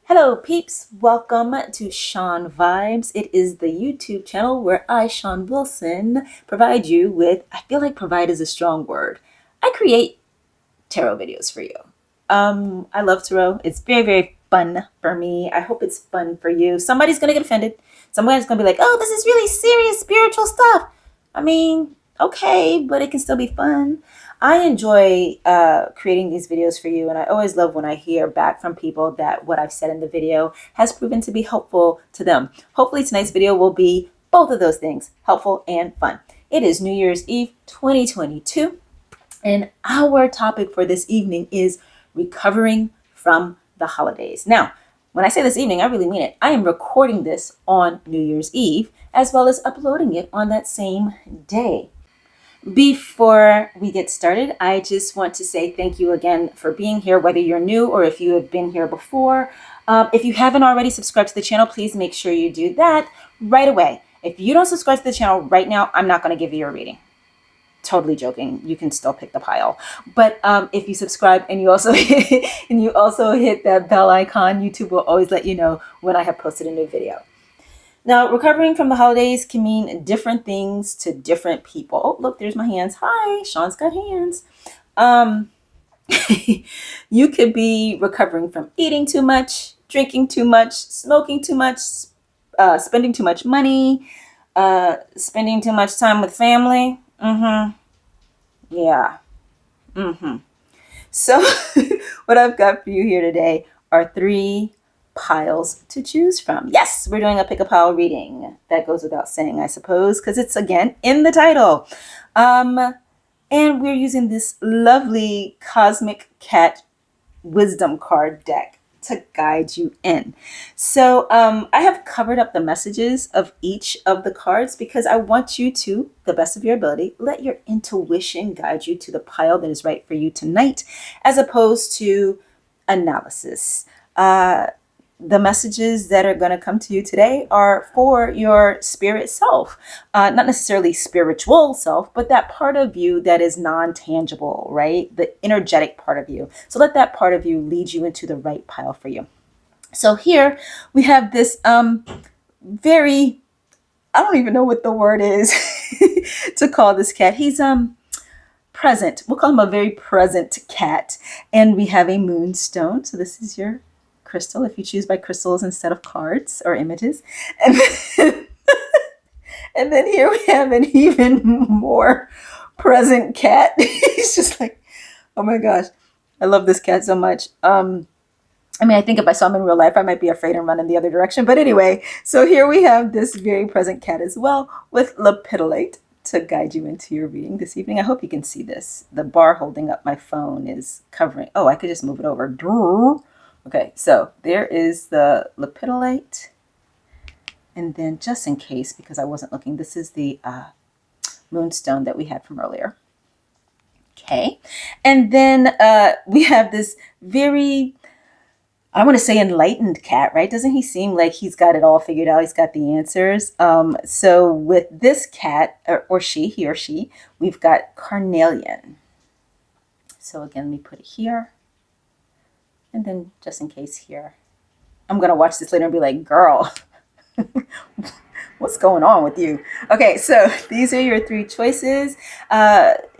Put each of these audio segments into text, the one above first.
Hello, peeps. Welcome to shon.vibes. It is the YouTube channel where I, Sean Wilson, provide you with, I feel like provide is a strong word. I create tarot videos for you. I love tarot. It's very, very fun for me. I hope it's fun for you. Somebody's going to get offended. Somebody's going to be like, oh, this is really serious spiritual stuff. I mean, okay, but it can still be fun. I enjoy creating these videos for you, and I always love when I hear back from people that what I've said in the video has proven to be helpful to them. Hopefully tonight's video will be both of those things, helpful and fun. It is New Year's Eve 2022, and our topic for this evening is recovering from the holidays. Now, when I say this evening, I really mean it. I am recording this on New Year's Eve, as well as uploading it on that same day. Before we get started, I just want to say thank you again for being here, whether you're new or if you have been here before. If you haven't already subscribed to the channel, please make sure you do that right away. If you don't subscribe to the channel right now, I'm not going to give you a reading. Totally joking. You can still pick the pile. But if you subscribe and you also hit that bell icon, YouTube will always let you know when I have posted a new video. Now, recovering from the holidays can mean different things to different people. Oh, look, there's my hands. Hi, Sean's got hands. You could be recovering from eating too much, drinking too much, smoking too much, spending too much money, spending too much time with family. Yeah. So what I've got for you here today are 3 piles to choose from. Yes, we're doing a pick a pile reading. That goes without saying, I suppose, because it's again in the title. And we're using this lovely Cosmic Cat Wisdom card deck to guide you in. So I have covered up the messages of each of the cards because I want you to, the best of your ability, let your intuition guide you to the pile that is right for you tonight, as opposed to analysis. The messages that are going to come to you today are for your spirit self, not necessarily spiritual self, but that part of you that is non-tangible, right? The energetic part of you. So let that part of you lead you into the right pile for you. So here we have this very, I don't even know what the word is to call this cat. He's present. We'll call him a very present cat. And we have a moonstone. So this is your crystal, if you choose by crystals instead of cards or images. And then here we have an even more present cat. He's just like, oh my gosh, I love this cat so much. I think if I saw him in real life, I might be afraid and run in the other direction. But anyway, so here we have this very present cat as well with lepidolite to guide you into your reading this evening. I hope you can see this. The bar holding up my phone is covering. Oh, I could just move it over. Okay, so there is the lepidolite. And then just in case, because I wasn't looking, this is the moonstone that we had from earlier. Okay, and then we have this very, I want to say enlightened cat, right? Doesn't he seem like he's got it all figured out? He's got the answers. So with this cat, or she, he or she, we've got carnelian. So again, let me put it here. And then just in case here, I'm going to watch this later and be like, girl, what's going on with you? Okay, so these are your 3 choices.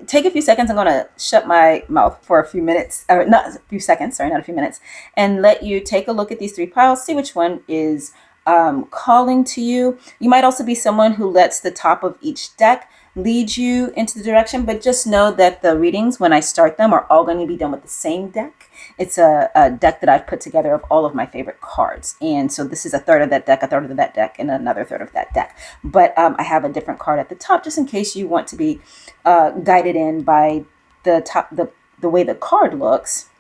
Take a few seconds. I'm going to shut my mouth for a few minutes, or not a few seconds, sorry, not a few minutes, and let you take a look at these 3 piles, see which one is calling to you. You might also be someone who lets the top of each deck lead you into the direction, but just know that the readings, when I start them, are all going to be done with the same deck. It's a deck that I've put together of all of my favorite cards. And so this is a third of that deck, a third of that deck, and another third of that deck. But I have a different card at the top just in case you want to be guided in by the top, the way the card looks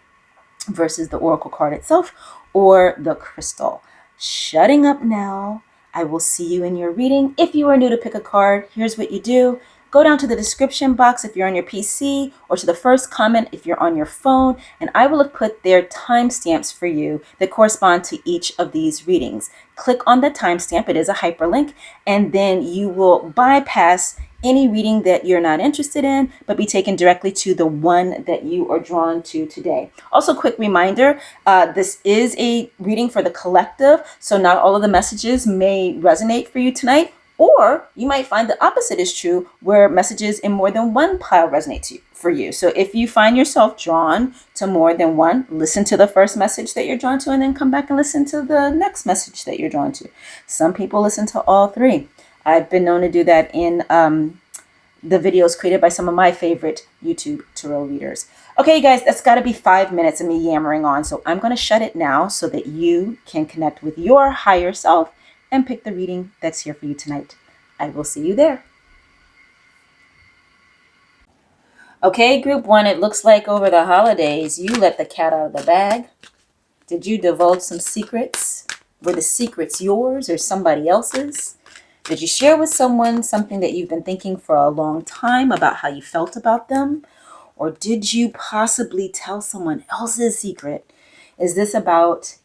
versus the oracle card itself or the crystal. Shutting up now. I will see you in your reading. If you are new to pick a card, here's what you do. Go down to the description box if you're on your PC, or to the first comment if you're on your phone, and I will have put their timestamps for you that correspond to each of these readings. Click on the timestamp, it is a hyperlink, and then you will bypass any reading that you're not interested in, but be taken directly to the one that you are drawn to today. Also, quick reminder, this is a reading for the collective, so not all of the messages may resonate for you tonight, or you might find the opposite is true, where messages in more than one pile resonate for you. So if you find yourself drawn to more than one, listen to the first message that you're drawn to, and then come back and listen to the next message that you're drawn to. Some people listen to all three. I've been known to do that in the videos created by some of my favorite YouTube tarot readers. Okay, you guys, that's got to be 5 minutes of me yammering on. So I'm going to shut it now so that you can connect with your higher self and pick the reading that's here for you tonight. I will see you there. Okay, group one, it looks like over the holidays, you let the cat out of the bag. Did you divulge some secrets? Were the secrets yours or somebody else's? Did you share with someone something that you've been thinking for a long time about how you felt about them? Or did you possibly tell someone else's secret? Is this about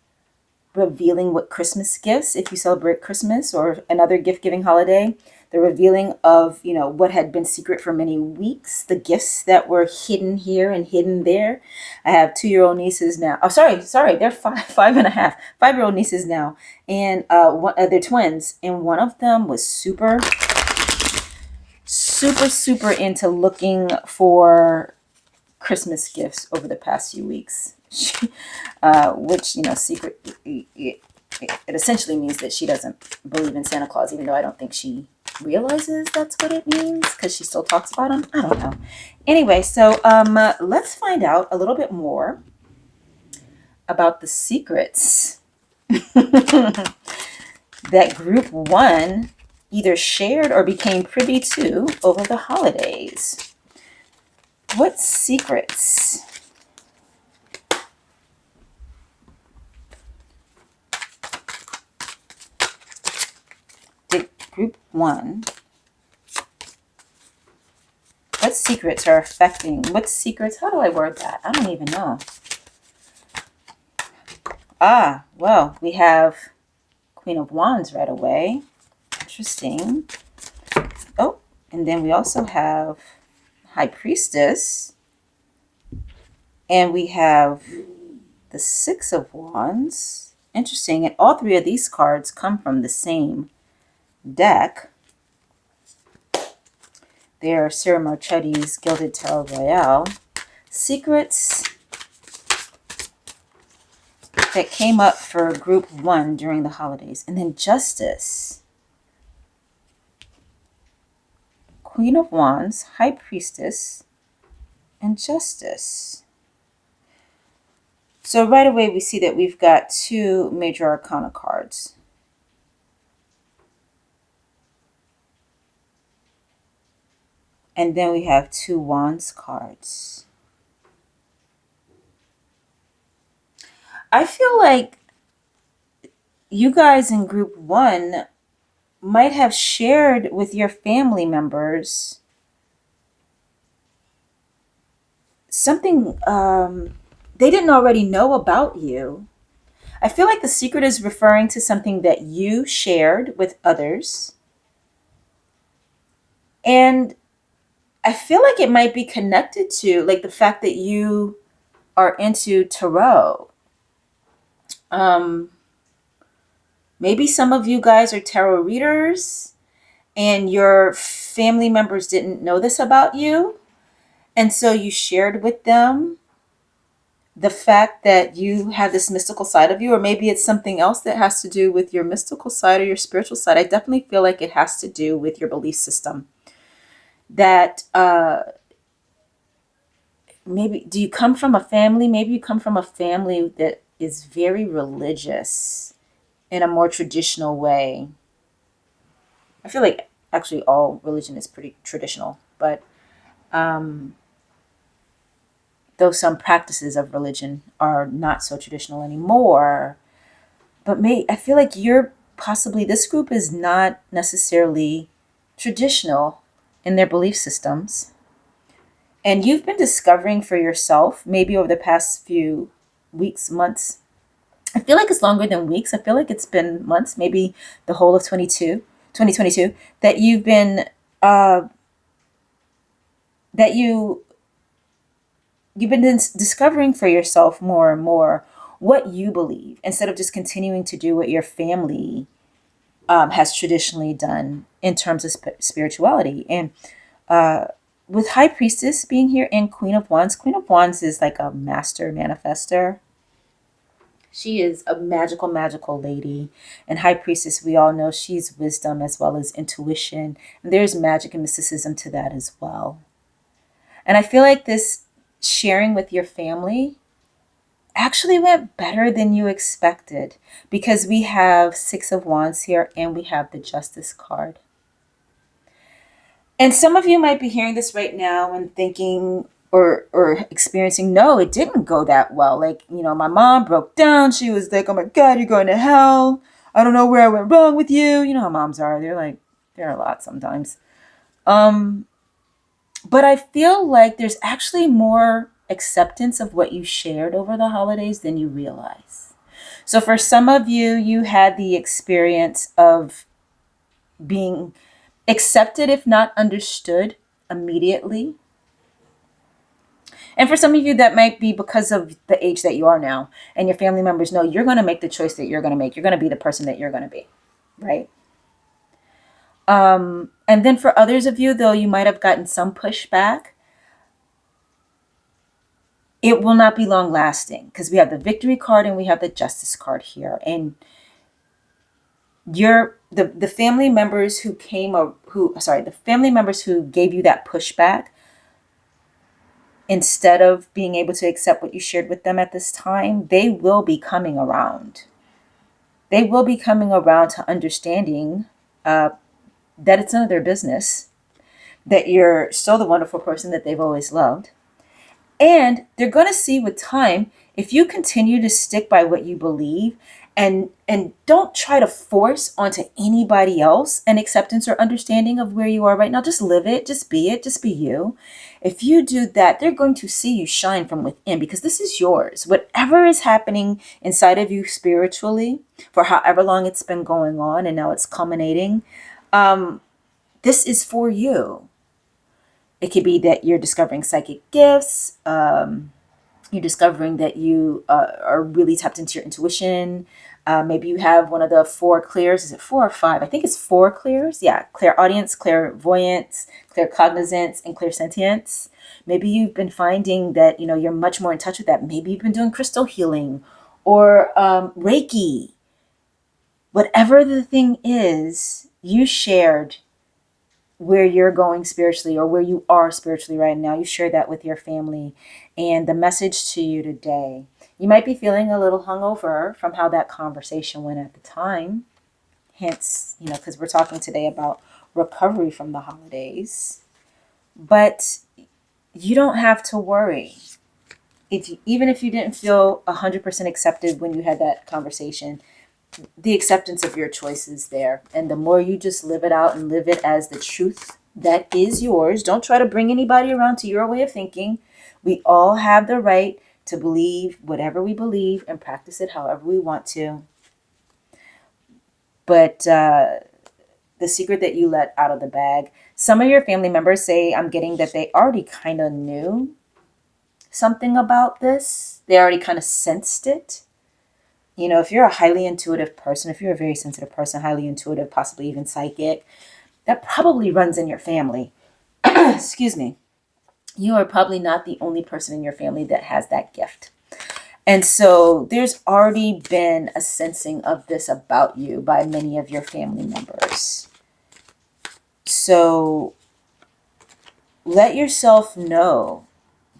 revealing what Christmas gifts, if you celebrate Christmas or another gift-giving holiday, the revealing of, what had been secret for many weeks, the gifts that were hidden here and hidden there. I have 2-year-old nieces now. Oh, sorry, they're five and a half, 5-year-old nieces now, and they're twins, and one of them was super into looking for Christmas gifts over the past few weeks. Which, secret, it essentially means that she doesn't believe in Santa Claus, even though I don't think she realizes that's what it means, because she still talks about him. I don't know. Anyway, so let's find out a little bit more about the secrets that group one either shared or became privy to over the holidays. What secrets did group one, what secrets are affecting, what secrets, how do I word that? I don't even know. Well, we have Queen of Wands right away. Interesting. Oh, and then we also have High Priestess. And we have the Six of Wands. Interesting. And all three of these cards come from the same deck. They are Sarah Marchetti's Gilded Tarot Royale. Secrets that came up for group one during the holidays. And then Justice. Queen of Wands, High Priestess, and Justice. So right away we see that we've got two major arcana cards. And then we have two Wands cards. I feel like you guys in group one might have shared with your family members something they didn't already know about you. I feel like the secret is referring to something that you shared with others. And I feel like it might be connected to like the fact that you are into tarot. Maybe some of you guys are tarot readers and your family members didn't know this about you. And so you shared with them the fact that you have this mystical side of you, or maybe it's something else that has to do with your mystical side or your spiritual side. I definitely feel like it has to do with your belief system. That maybe, do you come from a family? Maybe you come from a family that is very religious in a more traditional way. I feel like actually all religion is pretty traditional, but though some practices of religion are not so traditional anymore. But I feel like this group is not necessarily traditional in their belief systems. And you've been discovering for yourself, maybe over the past few weeks, months. I feel like it's longer than weeks. I feel like it's been months, maybe the whole of 2022, that you've been that you've been discovering for yourself more and more what you believe, instead of just continuing to do what your family has traditionally done in terms of spirituality. And with High Priestess being here and Queen of Wands is like a master manifester. She is a magical, magical lady. And High Priestess, we all know she's wisdom as well as intuition. And there's magic and mysticism to that as well. And I feel like this sharing with your family actually went better than you expected, because we have Six of Wands here and we have the Justice card. And some of you might be hearing this right now and thinking or experiencing, no, it didn't go that well. Like, my mom broke down. She was like, oh my God, you're going to hell. I don't know where I went wrong with you. You know how moms are. They're a lot sometimes. But I feel like there's actually more acceptance of what you shared over the holidays than you realize. So for some of you, you had the experience of being accepted, if not understood, immediately. And for some of you, that might be because of the age that you are now, and your family members know you're going to make the choice that you're going to make. You're going to be the person that you're going to be, right? And then for others of you, though, you might have gotten some pushback. It will not be long lasting, because we have the Victory card and we have the Justice card here. And the family members who the family members who gave you that pushback, instead of being able to accept what you shared with them at this time, they will be coming around. They will be coming around to understanding that it's none of their business, that you're still the wonderful person that they've always loved. And they're going to see with time, if you continue to stick by what you believe and don't try to force onto anybody else an acceptance or understanding of where you are right now. Just live it, just be you. If you do that, they're going to see you shine from within, because this is yours. Whatever is happening inside of you spiritually, for however long it's been going on and now it's culminating, this is for you. It could be that you're discovering psychic gifts. You're discovering that you are really tapped into your intuition. Maybe you have one of the 4 clears. Is it 4 or 5? I think it's 4 clears. Yeah, clairaudience, clairvoyance, claircognizance, and clairsentience. Maybe you've been finding that you're much more in touch with that. Maybe you've been doing crystal healing or Reiki. Whatever the thing is, you shared where you're going spiritually, or where you are spiritually right now. You share that with your family. And the message to you today, you might be feeling a little hungover from how that conversation went at the time. Hence, because we're talking today about recovery from the holidays. But you don't have to worry. Even if you didn't feel 100% accepted when you had that conversation, the acceptance of your choice is there. And the more you just live it out and live it as the truth that is yours, don't try to bring anybody around to your way of thinking. We all have the right to believe whatever we believe and practice it however we want to. But the secret that you let out of the bag, some of your family members say, I'm getting that they already kind of knew something about this. They already kind of sensed it. If you're a highly intuitive person, if you're a very sensitive person, highly intuitive, possibly even psychic, that probably runs in your family. Excuse me. You are probably not the only person in your family that has that gift. And so there's already been a sensing of this about you by many of your family members. So let yourself know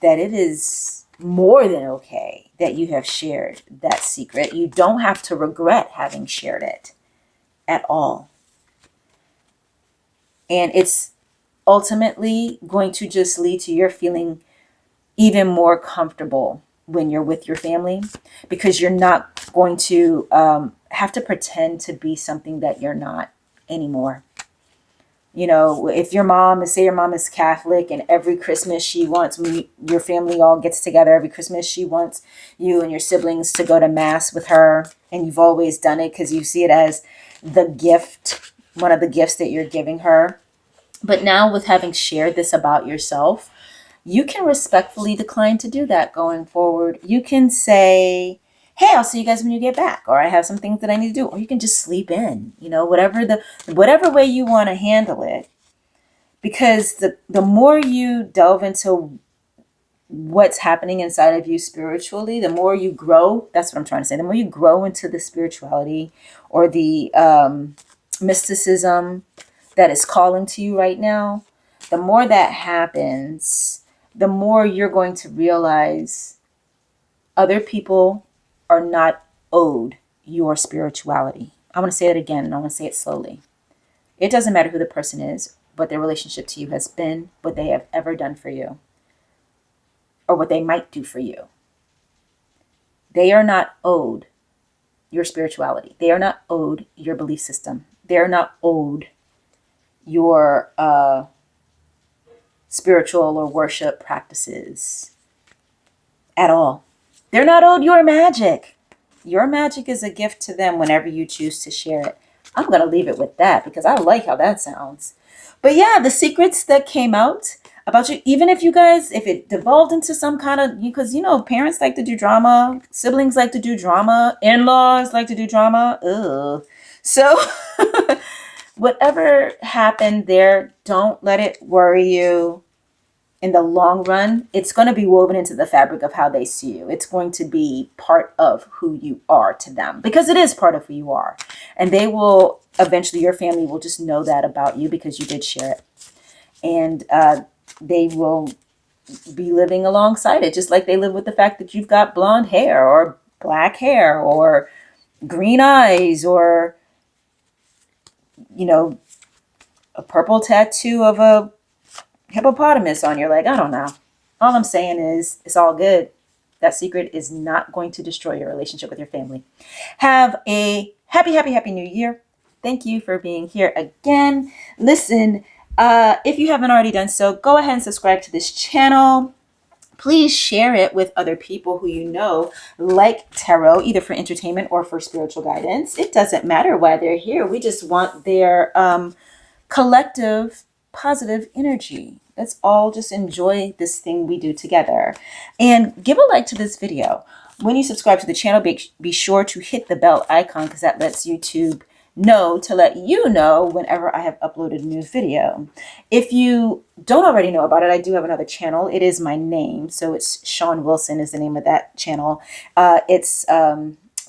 that it is more than okay that you have shared that secret. You don't have to regret having shared it at all. And it's ultimately going to just lead to your feeling even more comfortable when you're with your family, because you're not going to have to pretend to be something that you're not anymore. If your mom is Catholic, and every Christmas she wants, when your family all gets together every Christmas, she wants you and your siblings to go to Mass with her, and you've always done it because you see it as the gift, one of the gifts that you're giving her. But now, with having shared this about yourself, you can respectfully decline to do that going forward. You can say, hey, I'll see you guys when you get back, or I have some things that I need to do, or you can just sleep in, whatever way you want to handle it. Because the more you delve into what's happening inside of you spiritually, the more you grow. That's what I'm trying to say. The more you grow into the spirituality or the mysticism that is calling to you right now, the more that happens, the more you're going to realize other people are not owed your spirituality. I want to say it again, and I want to say it slowly. It doesn't matter who the person is, what their relationship to you has been, what they have ever done for you, or what they might do for you. They are not owed your spirituality. They are not owed your belief system. They are not owed your spiritual or worship practices at all. They're not owed your magic. Your magic is a gift to them whenever you choose to share it. I'm going to leave it with that because I like how that sounds. But yeah, the secrets that came out about you, even if it devolved into some kind of, because, parents like to do drama, siblings like to do drama, in-laws like to do drama. Ugh. So whatever happened there, don't let it worry you. In the long run, it's going to be woven into the fabric of how they see you. It's going to be part of who you are to them, because it is part of who you are. And they will eventually, your family will just know that about you because you did share it. And they will be living alongside it, just like they live with the fact that you've got blonde hair or black hair or green eyes or, a purple tattoo of a hippopotamus on your leg. I don't know. All I'm saying is it's all good. That secret is not going to destroy your relationship with your family. Have a happy new year. Thank you for being here again. Listen, if you haven't already done so, go ahead and subscribe to this channel. Please share it with other people who you know like tarot, either for entertainment or for spiritual guidance. It doesn't matter why they're here. We just want their collective positive energy. Let's all just enjoy this thing we do together. And give a like to this video. When you subscribe to the channel, be sure to hit the bell icon because that lets YouTube know to let you know whenever I have uploaded a new video. If you don't already know about it, I do have another channel. It is my name. So it's Shawn Wilson is the name of that channel. It's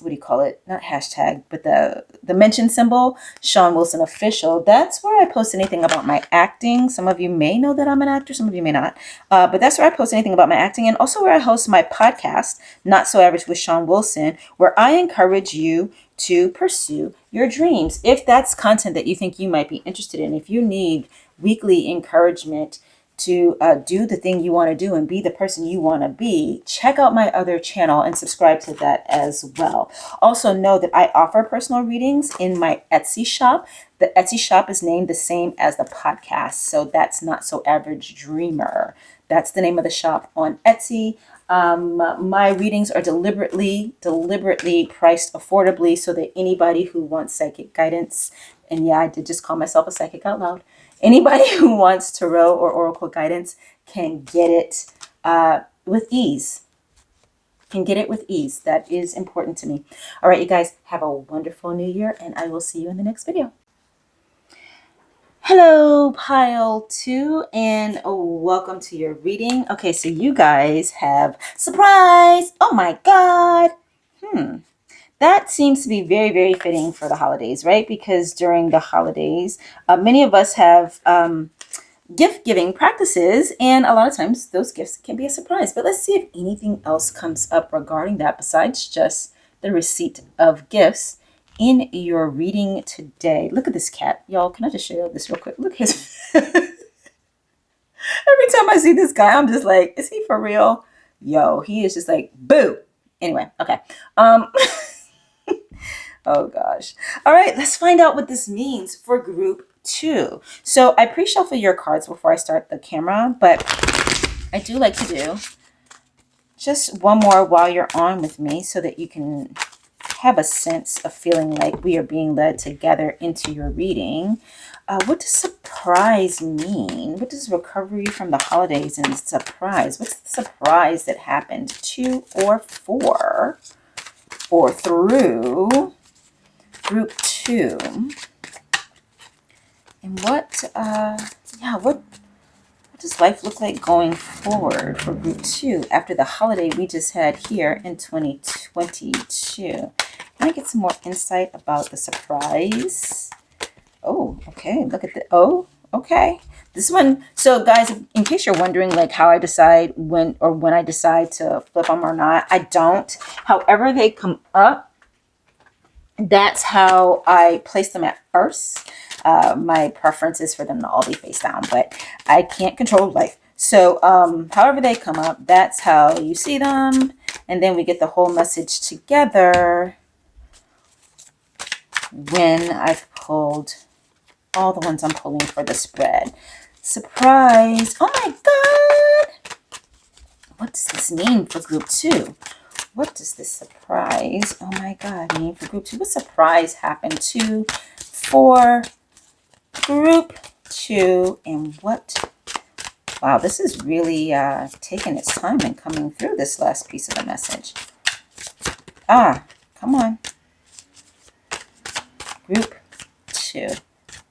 what do you call it? Not hashtag, but the mention symbol, Shawn Wilson Official. That's where I post anything about my acting. Some of you may know that I'm an actor. Some of you may not. But that's where I post anything about my acting, and also where I host my podcast, Not So Average with Shawn Wilson, where I encourage you to pursue your dreams. If that's content that you think you might be interested in, if you need weekly encouragement to do the thing you want to do and be the person you want to be, check out my other channel and subscribe to that as well. Also know that I offer personal readings in my Etsy shop. The Etsy shop is named the same as the podcast. So that's Not So Average Dreamer. That's the name of the shop on Etsy. My readings are deliberately priced affordably so that anybody who wants psychic guidance, and yeah, I did just call myself a psychic out loud. Anybody who wants tarot or oracle guidance can get it with ease. That is important to me. All right, you guys, have a wonderful new year, and I will see you in the next video. Hello, pile 2, and welcome to your reading. Okay, so you guys have surprise. Oh my God. That seems to be very, very fitting for the holidays, right? Because during the holidays, many of us have gift-giving practices, and a lot of times those gifts can be a surprise. But let's see if anything else comes up regarding that besides just the receipt of gifts in your reading today. Look at this cat. Y'all, can I just show you this real quick? Look at his... Every time I see this guy, I'm just like, is he for real? Yo, he is just like, boo. Anyway, okay. Oh gosh. All right, let's find out what this means for group 2. So I pre-shuffle your cards before I start the camera, but I do like to do just one more while you're on with me so that you can have a sense of feeling like we are being led together into your reading. What does surprise mean? What does recovery from the holidays and surprise? What's the surprise that happened to or for or through group 2? And what does life look like going forward for group 2 after the holiday we just had here in 2022? Can I get some more insight about the surprise? Oh, okay. Look at the, oh, okay. This one, so guys, in case you're wondering like how I decide when I decide to flip them or not, I don't. However they come up, that's how I place them at first. My preference is for them to all be face down, but I can't control life. So however they come up, that's how you see them. And then we get the whole message together when I've pulled all the ones I'm pulling for the spread. Surprise. Oh my God. What does this mean for group 2? What does this surprise, oh my God, mean for group 2? What surprise happened to for group 2? And what, wow, this is really taking its time and coming through this last piece of the message. Come on. Group 2.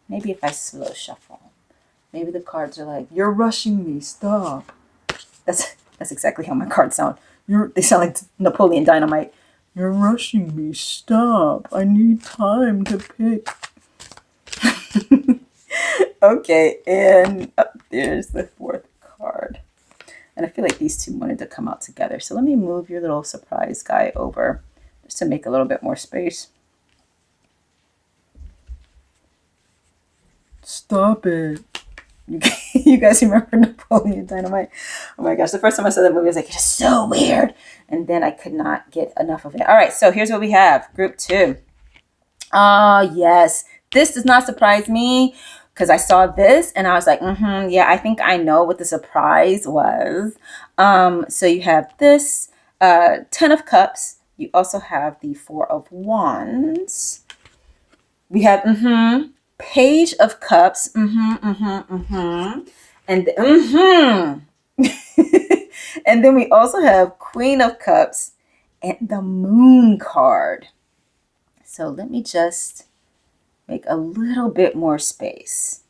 Maybe if I slow shuffle. Maybe the cards are like, you're rushing me, stop. That's exactly how my cards sound. They sound like Napoleon Dynamite. You're rushing me, stop. I need time to pick. Okay, and there's the 4th card. And I feel like these two wanted to come out together. So let me move your little surprise guy over just to make a little bit more space. Stop it. You guys remember Napoleon Dynamite? Oh my gosh, the first time I saw that movie, I was like, it's so weird. And then I could not get enough of it. All right, so here's what we have. Group 2. Yes. This does not surprise me because I saw this and I was like, yeah, I think I know what the surprise was. So you have this 10 of Cups. You also have the 4 of Wands. We have, Page of Cups, and and then we also have Queen of Cups and the Moon card. So let me just make a little bit more space.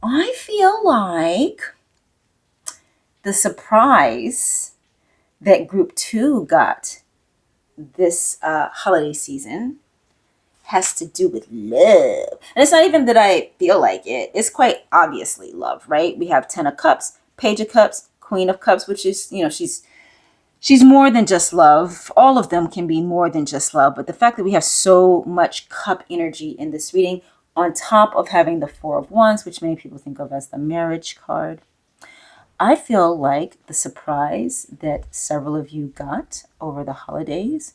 I feel like the surprise that group 2 got this holiday season has to do with love. And it's not even that I feel like it. It's quite obviously love, right? We have 10 of Cups, Page of Cups, Queen of Cups, which is, she's more than just love. All of them can be more than just love. But the fact that we have so much cup energy in this reading, on top of having the 4 of Wands, which many people think of as the marriage card, I feel like the surprise that several of you got over the holidays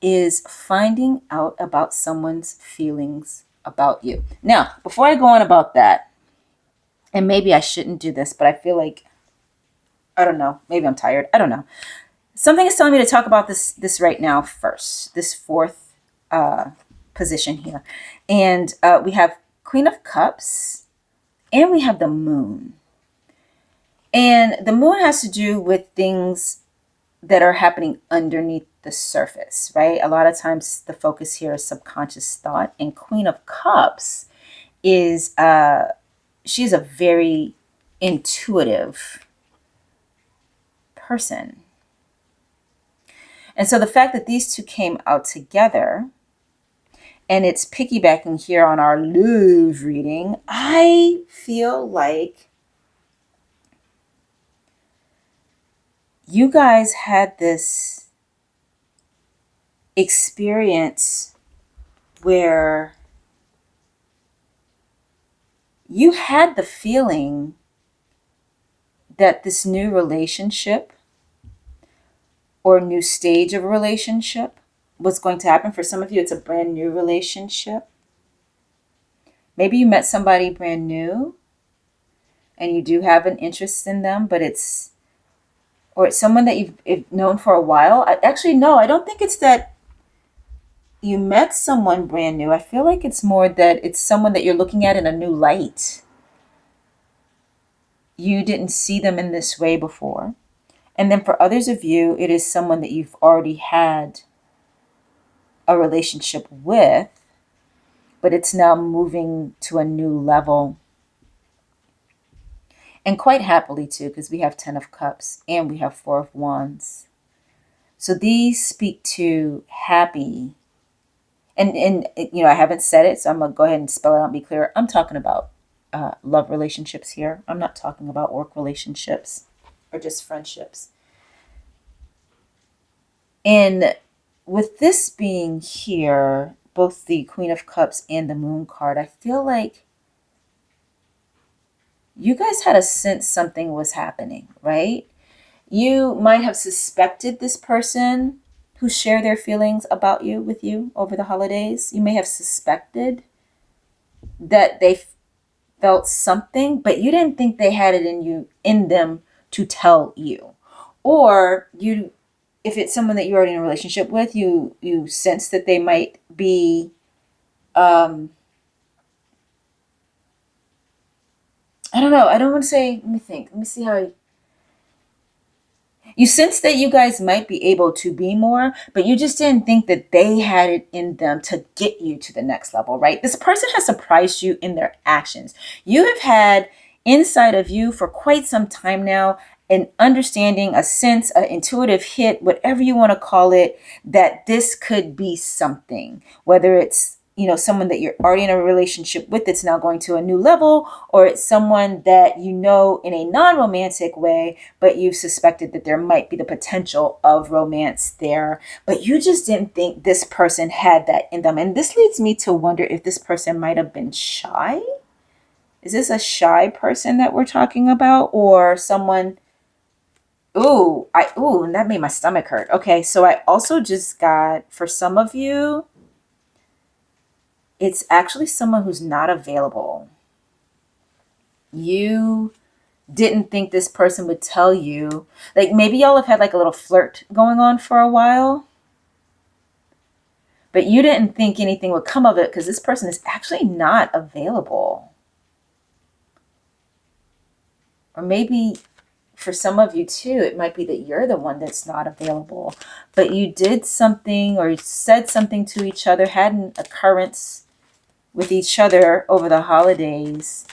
is finding out about someone's feelings about you. Now, before I go on about that, and maybe I shouldn't do this, but I feel like, I don't know, maybe I'm tired. I don't know. Something is telling me to talk about this right now first, this 4th position here. And we have Queen of Cups and we have the Moon. And the Moon has to do with things that are happening underneath the surface, right? A lot of times the focus here is subconscious thought. And Queen of Cups is, she's a very intuitive person. And so the fact that these two came out together, and it's piggybacking here on our love reading, I feel like you guys had this experience where you had the feeling that this new relationship or new stage of a relationship was going to happen. For some of you, it's a brand new relationship. Maybe you met somebody brand new and you do have an interest in them, but it's someone that you've known for a while. No, I don't think it's that you met someone brand new. I feel like it's more that it's someone that you're looking at in a new light. You didn't see them in this way before. And then for others of you, it is someone that you've already had a relationship with, but it's now moving to a new level. And quite happily too, because we have 10 of Cups and we have 4 of Wands. So these speak to happy. And you know, I haven't said it, so I'm going to go ahead and spell it out and be clear. I'm talking about love relationships here. I'm not talking about work relationships or just friendships. And with this being here, both the Queen of Cups and the Moon card, I feel like you guys had a sense something was happening, right? You might have suspected this person who shared their feelings about you with you over the holidays. You may have suspected that they felt something, but you didn't think they had it in them to tell you. Or you, if it's someone that you're already in a relationship with, you sense that they might be I don't know. I don't want to say, let me think. Let me see how you sense that you guys might be able to be more, but you just didn't think that they had it in them to get you to the next level, right? This person has surprised you in their actions. You have had inside of you for quite some time now an understanding, a sense, an intuitive hit, whatever you want to call it, that this could be something, whether it's, you know, someone that you're already in a relationship with that's now going to a new level, or it's someone that you know in a non-romantic way, but you suspected that there might be the potential of romance there, but you just didn't think this person had that in them. And this leads me to wonder if this person might have been shy. Is this a shy person that we're talking about, or someone? Ooh, and that made my stomach hurt. Okay, so I also just got, for some of you, it's actually someone who's not available. You didn't think this person would tell you. Like maybe y'all have had like a little flirt going on for a while, but you didn't think anything would come of it because this person is actually not available. Or maybe for some of you too, it might be that you're the one that's not available, but you did something or said something to each other, had an occurrence with each other over the holidays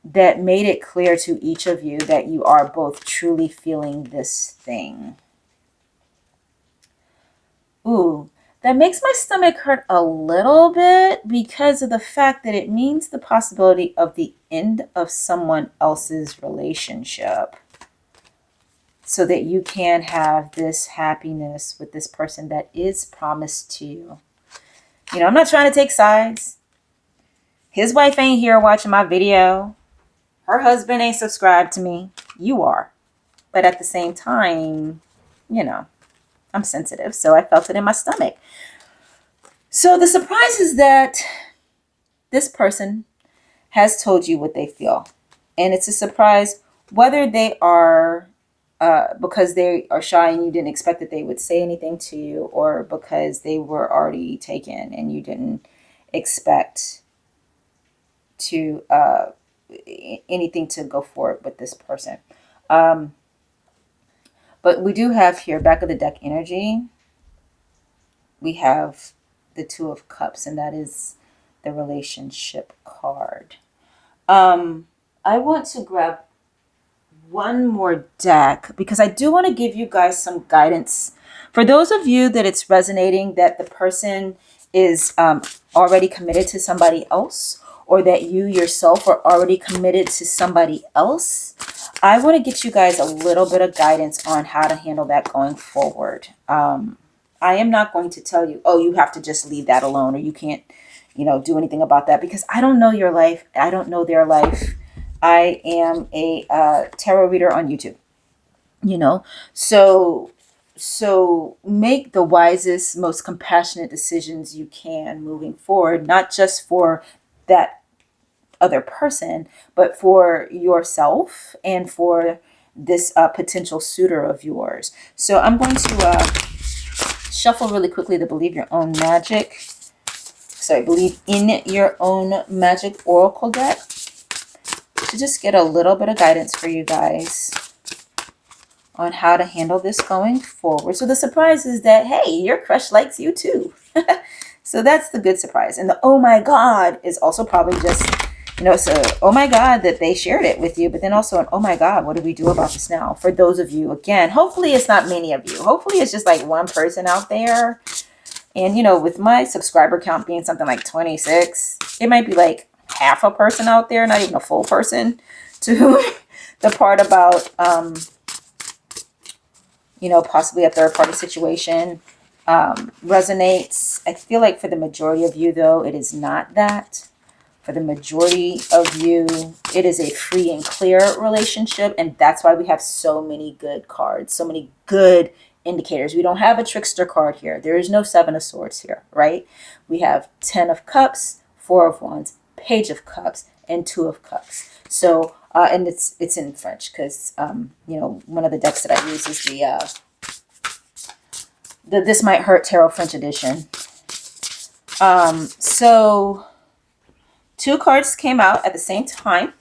that made it clear to each of you that you are both truly feeling this thing. Ooh, that makes my stomach hurt a little bit because of the fact that it means the possibility of the end of someone else's relationship so that you can have this happiness with this person that is promised to you. You know, I'm not trying to take sides. His wife ain't here watching my video. Her husband ain't subscribed to me. You are. But at the same time, you know, I'm sensitive, so I felt it in my stomach. So the surprise is that this person has told you what they feel. And it's a surprise whether they are because they are shy and you didn't expect that they would say anything to you, or because they were already taken and you didn't expect to anything to go forward with this person. But we do have here, back of the deck energy, we have the Two of Cups, and that is the relationship card. I want to grab one more deck because I do want to give you guys some guidance. For those of you that it's resonating that the person is already committed to somebody else, or that you yourself are already committed to somebody else, I want to get you guys a little bit of guidance on how to handle that going forward. I am not going to tell you, oh, you have to just leave that alone, or you can't, you know, do anything about that, because I don't know your life. I don't know their life. I am a tarot reader on YouTube, you know, so make the wisest, most compassionate decisions you can moving forward, not just for that other person, but for yourself and for this potential suitor of yours. So I'm going to shuffle really quickly the Believe Your Own Magic. Sorry, Believe in Your Own Magic Oracle deck to just get a little bit of guidance for you guys on how to handle this going forward. So the surprise is that, hey, your crush likes you too. So that's the good surprise. And the oh my God is also probably just, you know, it's a oh my God that they shared it with you, but then also an oh my God, what do we do about this now? For those of you, again, hopefully it's not many of you. Hopefully it's just like one person out there. And, you know, with my subscriber count being something like 26, it might be like half a person out there, not even a full person, to whom the part about, you know, possibly a third party situation resonates. I feel like for the majority of you, though, it is not that. For the majority of you, it is a free and clear relationship. And that's why we have so many good cards, so many good indicators. We don't have a trickster card here. There is no Seven of Swords here, right? We have 10 of Cups, 4 of Wands, Page of Cups, and 2 of Cups. So, and it's in French because, you know, one of the decks that I use is the This Might Hurt Tarot French edition. So 2 cards came out at the same time.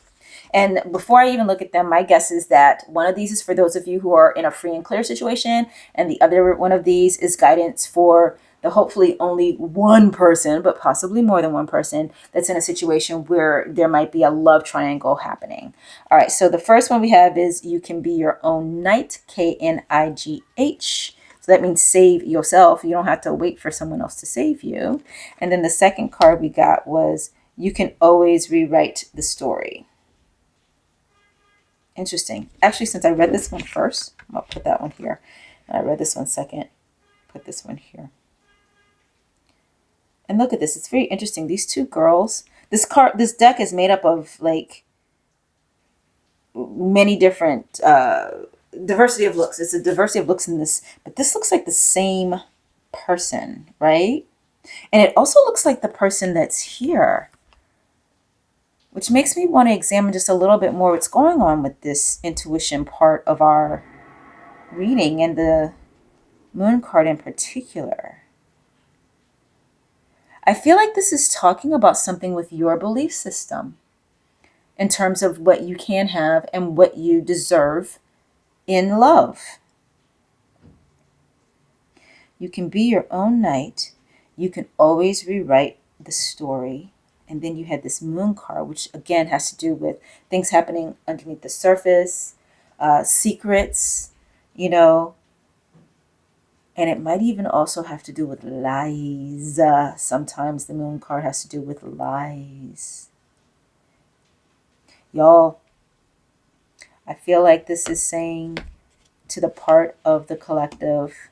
And before I even look at them, my guess is that one of these is for those of you who are in a free and clear situation. And the other one of these is guidance for the hopefully only one person, but possibly more than one person, that's in a situation where there might be a love triangle happening. All right, so the first one we have is You Can Be Your Own Knight, Knigh. So that means save yourself. You don't have to wait for someone else to save you. And then the second card we got was You Can Always Rewrite the Story. Interesting. Actually, since I read this one first, I'll put that one here. I read this one second. Put this one here. And look at this. It's very interesting. These 2 girls. This deck is made up of like many different diversity of looks. It's a diversity of looks in this, but this looks like the same person, right? And it also looks like the person that's here, which makes me want to examine just a little bit more what's going on with this intuition part of our reading, and the Moon card in particular. I feel like this is talking about something with your belief system in terms of what you can have and what you deserve in love. You can be your own knight. You can always rewrite the story. And then you had this Moon card, which again has to do with things happening underneath the surface, secrets, you know. And it might even also have to do with lies. Sometimes the Moon card has to do with lies. Y'all, I feel like this is saying to the part of the collective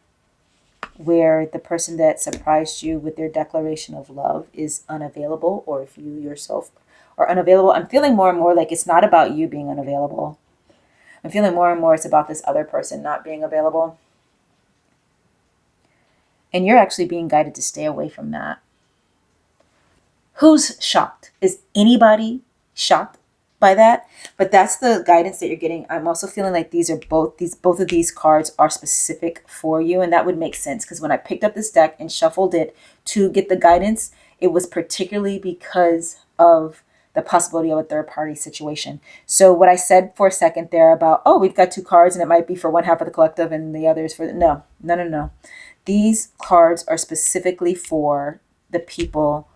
where the person that surprised you with their declaration of love is unavailable, or if you yourself are unavailable, I'm feeling more and more like it's not about you being unavailable. I'm feeling more and more it's about this other person not being available. And you're actually being guided to stay away from that. Who's shocked? Is anybody shocked by that? But that's the guidance that you're getting. I'm also feeling like both of these cards are specific for you, and that would make sense because when I picked up this deck and shuffled it to get the guidance, it was particularly because of the possibility of a third party situation. So what I said for a second there about, oh, we've got 2 cards and it might be for one half of the collective and the other is for no. These cards are specifically for the people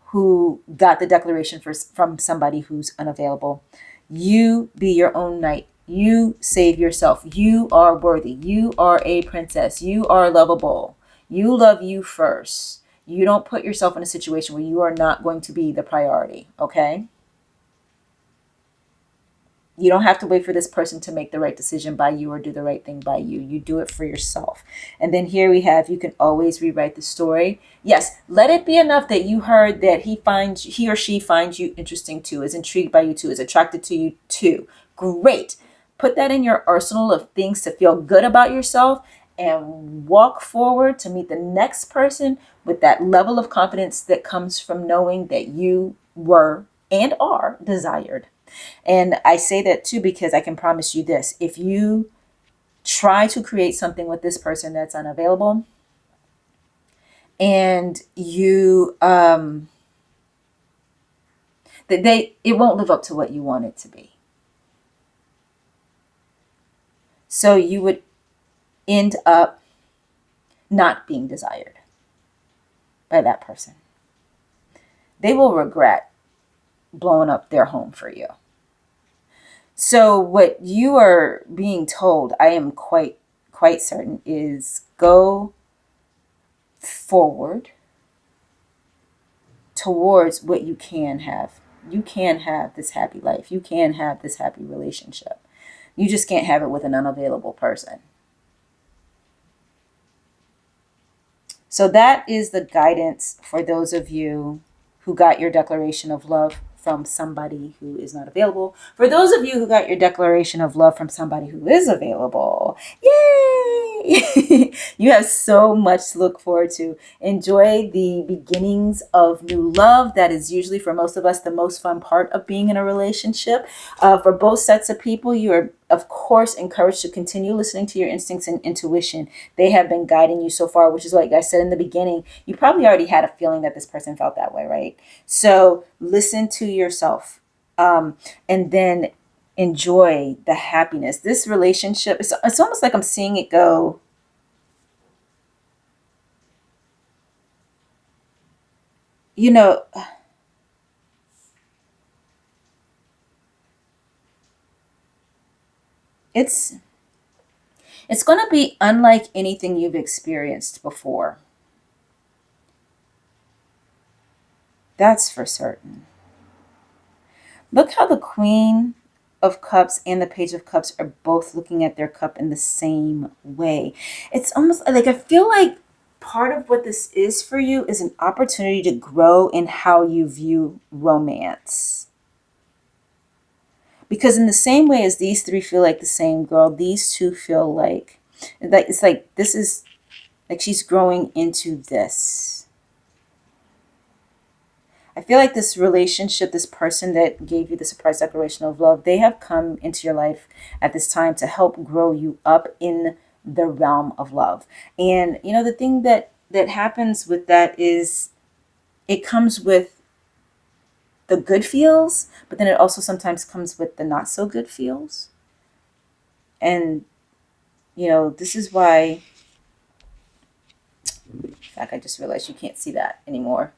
who got the declaration from somebody who's unavailable. You be your own knight. You save yourself. You are worthy. You are a princess. You are lovable. You love you first. You don't put yourself in a situation where you are not going to be the priority, okay? You don't have to wait for this person to make the right decision by you or do the right thing by you. You do it for yourself. And then here we have, you can always rewrite the story. Yes, let it be enough that you heard that he or she finds you interesting too, is intrigued by you too, is attracted to you too. Great. Put that in your arsenal of things to feel good about yourself and walk forward to meet the next person with that level of confidence that comes from knowing that you were and are desired. And I say that too because I can promise you this. If you try to create something with this person that's unavailable, and you it won't live up to what you want it to be. So you would end up not being desired by that person. They will regret blowing up their home for you. So what you are being told, I am quite certain, is go forward towards what you can have. You can have this happy life. You can have this happy relationship. You just can't have it with an unavailable person. So that is the guidance for those of you who got your declaration of love from somebody who is not available. For those of you who got your declaration of love from somebody who is available, yay! You have so much to look forward to. Enjoy the beginnings of new love. That is usually, for most of us, the most fun part of being in a relationship. For both sets of people, you are, of course, encouraged to continue listening to your instincts and intuition. They have been guiding you so far, which is like I said in the beginning, you probably already had a feeling that this person felt that way, right? So listen to yourself, and then enjoy the happiness. This relationship, it's almost like I'm seeing it go, you know, it's going to be unlike anything you've experienced before. That's for certain. Look how the Queen of Cups and the Page of Cups are both looking at their cup in the same way. It's almost like I feel like part of what this is for you is an opportunity to grow in how you view romance. Because in the same way as these three feel like the same girl, these two feel like it's like this is like she's growing into this. I feel like this relationship, this person that gave you the surprise declaration of love, they have come into your life at this time to help grow you up in the realm of love. And you know, the thing that happens with that is it comes with the good feels, but then it also sometimes comes with the not so good feels. And you know, this is why, in fact, I just realized you can't see that anymore.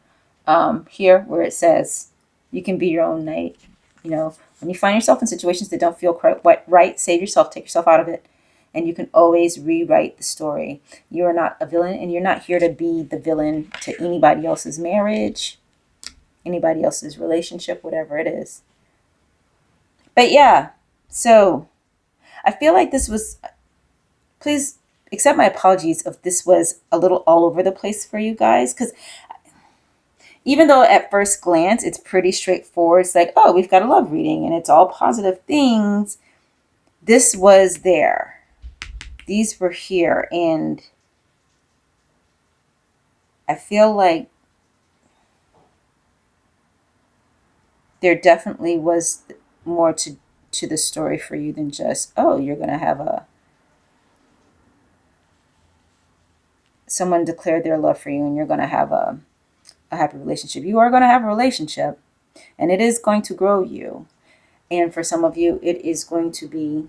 Here where it says you can be your own knight. You know, when you find yourself in situations that don't feel quite right, save yourself, take yourself out of it. And you can always rewrite the story. You are not a villain, and you're not here to be the villain to anybody else's marriage, anybody else's relationship, whatever it is. But yeah, so I feel like this was, please accept my apologies if this was a little all over the place for you guys, because even though at first glance it's pretty straightforward, it's like, oh, we've got a love reading and it's all positive things. This was there. These were here. And I feel like there definitely was more to the story for you than just, oh, you're going to have someone declare their love for you and you're going to have a happy relationship. You are going to have a relationship, and it is going to grow you. And for some of you, it is going to be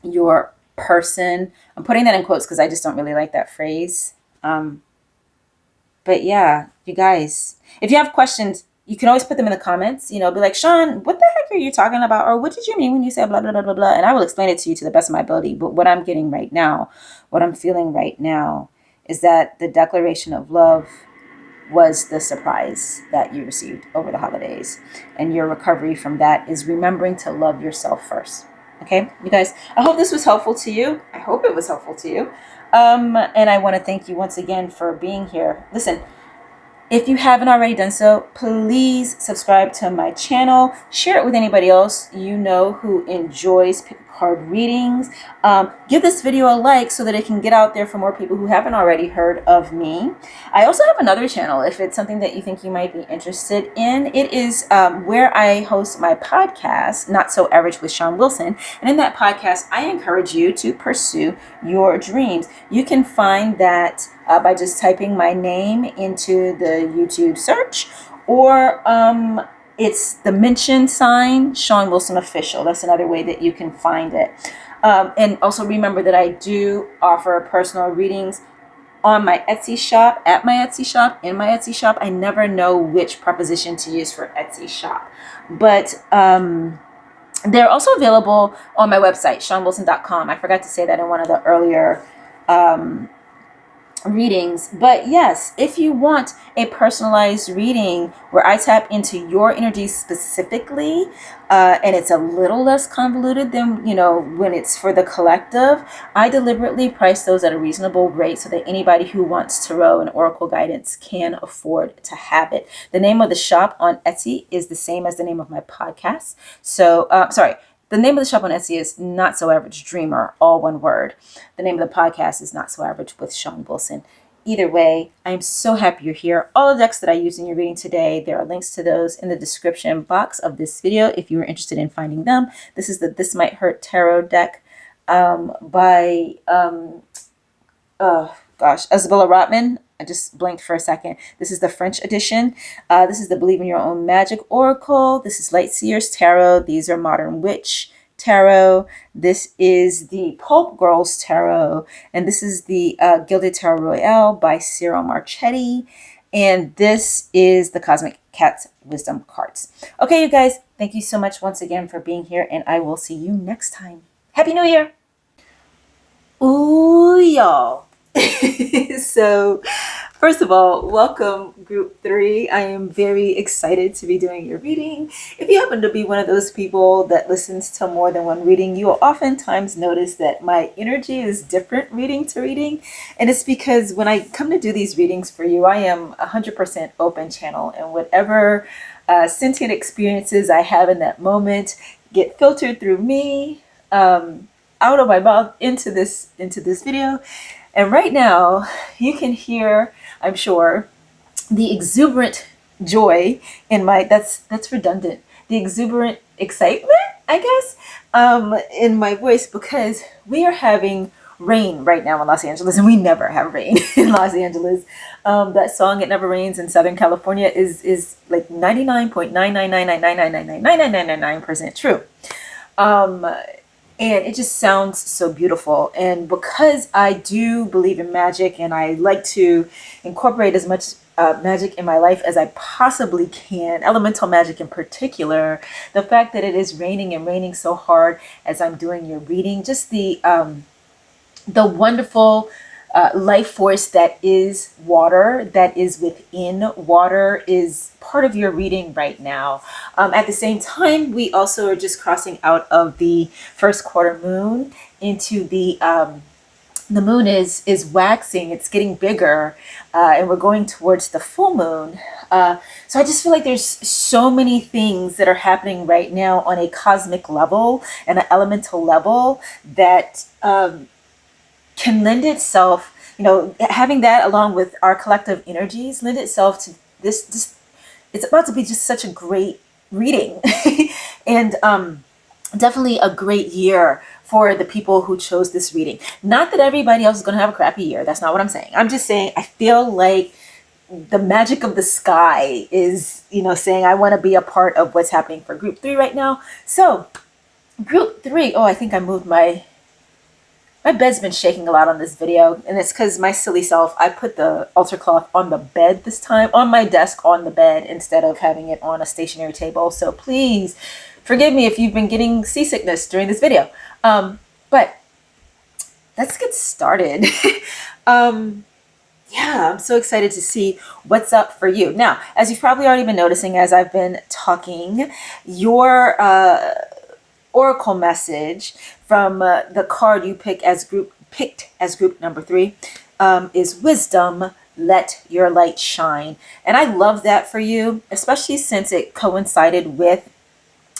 your person. I'm putting that in quotes because I just don't really like that phrase. But yeah, you guys, if you have questions, you can always put them in the comments. You know, be like, Shon, what the heck are you talking about? Or what did you mean when you said blah, blah, blah, blah, blah? And I will explain it to you to the best of my ability. But what I'm getting right now, what I'm feeling right now, is that the declaration of love was the surprise that you received over the holidays. And your recovery from that is remembering to love yourself first. Okay, you guys, I hope this was helpful to you. I hope it was helpful to you. And I want to thank you once again for being here. Listen, if you haven't already done so, please subscribe to my channel. Share it with anybody else you know who enjoys card readings. Give this video a like so that it can get out there for more people who haven't already heard of me. I also have another channel if it's something that you think you might be interested in. It is where I host my podcast, Not So Average with Sean Wilson. And in that podcast, I encourage you to pursue your dreams. You can find that by just typing my name into the YouTube search, or it's the mention sign, Sean Wilson Official. That's another way that you can find it. And also remember that I do offer personal readings on my Etsy shop, at my Etsy shop, in my Etsy shop. I never know which preposition to use for Etsy shop. But they're also available on my website, shonwilson.com. I forgot to say that in one of the earlier readings. But yes, if you want a personalized reading where I tap into your energy specifically, and it's a little less convoluted than, when it's for the collective, I deliberately price those at a reasonable rate so that anybody who wants tarot and oracle guidance can afford to have it. The name of the shop on Etsy is the same as the name of my podcast. So, the name of the shop on Etsy is Not So Average Dreamer, all one word. The name of the podcast is Not So Average with Sean Wilson. Either way, I'm so happy you're here. All the decks that I used in your reading today, there are links to those in the description box of this video if you were interested in finding them. This is the This Might Hurt Tarot deck by, Isabella Rotman. I just blinked for a second. This is the French edition. This is the Believe in Your Own Magic Oracle. This is Light Seers Tarot. These are Modern Witch Tarot. This is the Pulp Girls Tarot. And this is the Gilded Tarot Royale by Cyril Marchetti. And this is the Cosmic Cats Wisdom Cards. Okay, you guys, thank you so much once again for being here. And I will see you next time. Happy New Year. Ooh, y'all. So, first of all, welcome group 3. I am very excited to be doing your reading. If you happen to be one of those people that listens to more than one reading, you will oftentimes notice that my energy is different reading to reading. And it's because when I come to do these readings for you, I am 100% open channel, and whatever sentient experiences I have in that moment get filtered through me, out of my mouth into this video. And right now, you can hear, I'm sure, the exuberant joy in my, that's redundant, the exuberant excitement, I guess, in my voice, because we are having rain right now in Los Angeles, and we never have rain in Los Angeles. That song, It Never Rains in Southern California, is like 99.99999999999% true. And it just sounds so beautiful. And because I do believe in magic and I like to incorporate as much magic in my life as I possibly can, elemental magic in particular, the fact that it is raining and raining so hard as I'm doing your reading, just the wonderful life force that is water, that is within water, is part of your reading right now. At the same time, we also are just crossing out of the first quarter moon into the moon is waxing, it's getting bigger, and we're going towards the full moon. So I just feel like there's so many things that are happening right now on a cosmic level and an elemental level that can lend itself, having that along with our collective energies, lend itself to this it's about to be just such a great reading. And definitely a great year for the people who chose this reading. Not that everybody else is going to have a crappy year. That's not what I'm saying. I'm just saying I feel like the magic of the sky is, saying I want to be a part of what's happening for group 3 right now. So group 3, I think I moved my bed's been shaking a lot on this video, and it's because my silly self, I put the altar cloth on the bed this time, on my desk on the bed, instead of having it on a stationary table. So please forgive me if you've been getting seasickness during this video. But let's get started. Yeah, I'm so excited to see what's up for you. Now, as you've probably already been noticing as I've been talking, your oracle message from the card you picked as group number 3 is Wisdom, Let Your Light Shine. And I love that for you, especially since it coincided with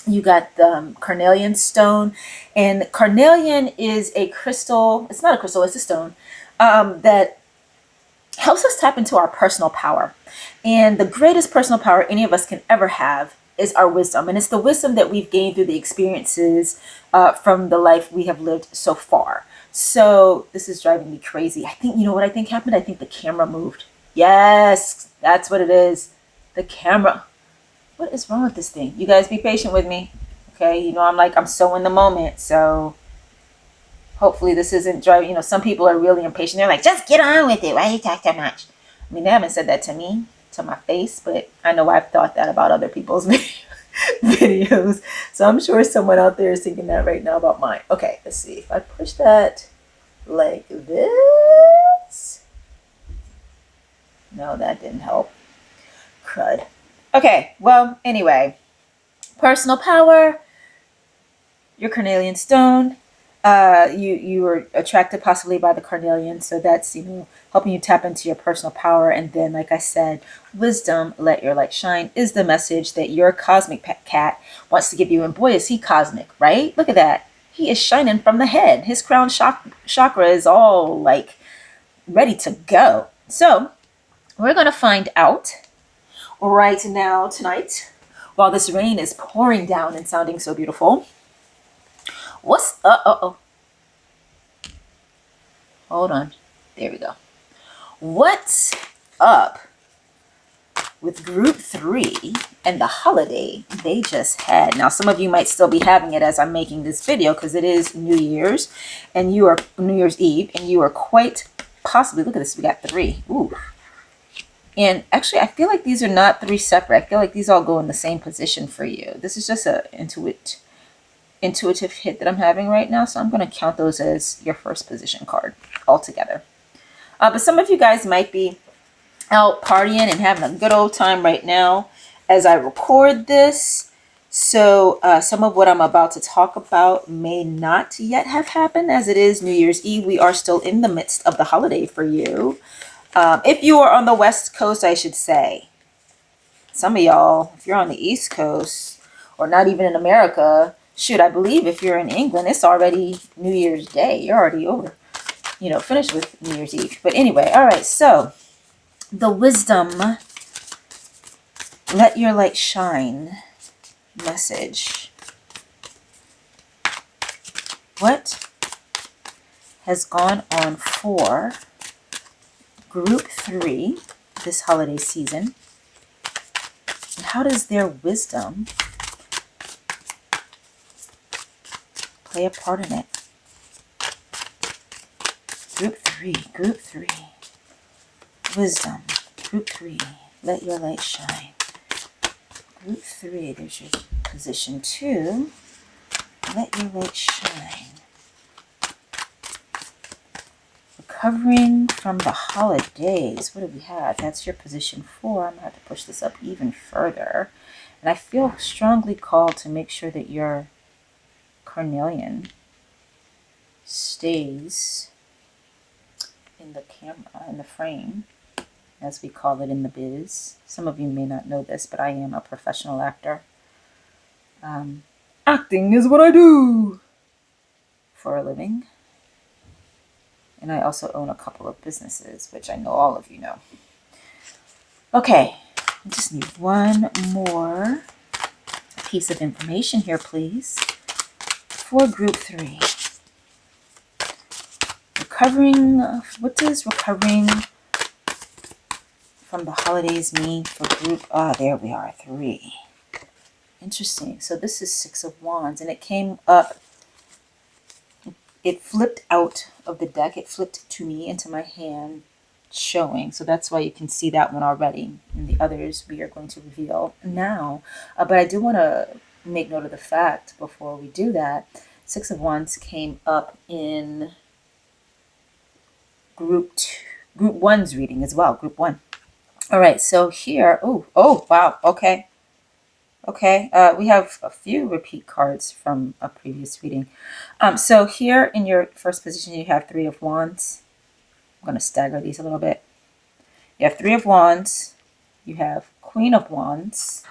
You got the carnelian stone, and carnelian is a crystal. It's not a crystal, it's a stone that helps us tap into our personal power. And the greatest personal power any of us can ever have is our wisdom. And it's the wisdom that we've gained through the experiences from the life we have lived so far. So this is driving me crazy. I think, you know what I think happened? I think the camera moved. Yes, that's what it is. The camera. What is wrong with this thing? You guys be patient with me. Okay, you know, I'm so in the moment. So hopefully this isn't driving, some people are really impatient. They're like, just get on with it. Why you talk that much? I mean, they haven't said that to me, to my face, but I know I've thought that about other people's videos. So I'm sure someone out there is thinking that right now about mine. Okay, let's see. If I push that like this. No, that didn't help. Crud. Okay, well, anyway. Personal power, your carnelian stone. You were attracted possibly by the carnelian, so that's helping you tap into your personal power. And then, like I said, wisdom, let your light shine, is the message that your cosmic cat wants to give you. And boy, is he cosmic, right? Look at that. He is shining from the head. His crown chakra is all like ready to go. So we're gonna find out right now tonight, while this rain is pouring down and sounding so beautiful. What's hold on. There we go. What's up with group 3 and the holiday they just had? Now, some of you might still be having it as I'm making this video because it is New Year's and you are New Year's Eve, and you are quite possibly, look at this, we got 3. Ooh. And actually, I feel like these are not 3 separate. I feel like these all go in the same position for you. This is just a intuitive hit that I'm having right now, so I'm going to count those as your first position card altogether. But some of you guys might be out partying and having a good old time right now as I record this. So some of what I'm about to talk about may not yet have happened, as it is New Year's Eve. We are still in the midst of the holiday for you. If you are on the West Coast, I should say. Some of y'all, if you're on the East Coast, or not even in America, shoot, I believe if you're in England, it's already New Year's Day. You're already over, finished with New Year's Eve. But anyway, all right, so the wisdom, let your light shine message. What has gone on for group 3 this holiday season? And how does their wisdom play a part in it? Group 3. Wisdom. Group 3. Let your light shine. Group 3. There's your position 2. Let your light shine. Recovering from the holidays. What do we have? That's your position 4. I'm going to have to push this up even further. And I feel strongly called to make sure that your carnelian stays in the camera, in the frame, as we call it in the biz. Some of you may not know this, but I am a professional actor. Acting is what I do for a living. And I also own a couple of businesses, which I know all of you know. Okay, I just need one more piece of information here, please, for group 3. Recovering, what does recovering from the holidays mean for group? There we are, 3. Interesting. So this is 6 of Wands, and it came up, it flipped out of the deck. It flipped to me into my hand showing. So that's why you can see that one already. And the others we are going to reveal now. But I do want to make note of the fact before we do that. 6 of Wands came up in group 1's reading as well. Group 1. All right. So here, oh, wow. Okay. We have a few repeat cards from a previous reading. So here in your first position, you have 3 of Wands. I'm going to stagger these a little bit. You have 3 of Wands. You have Queen of Wands.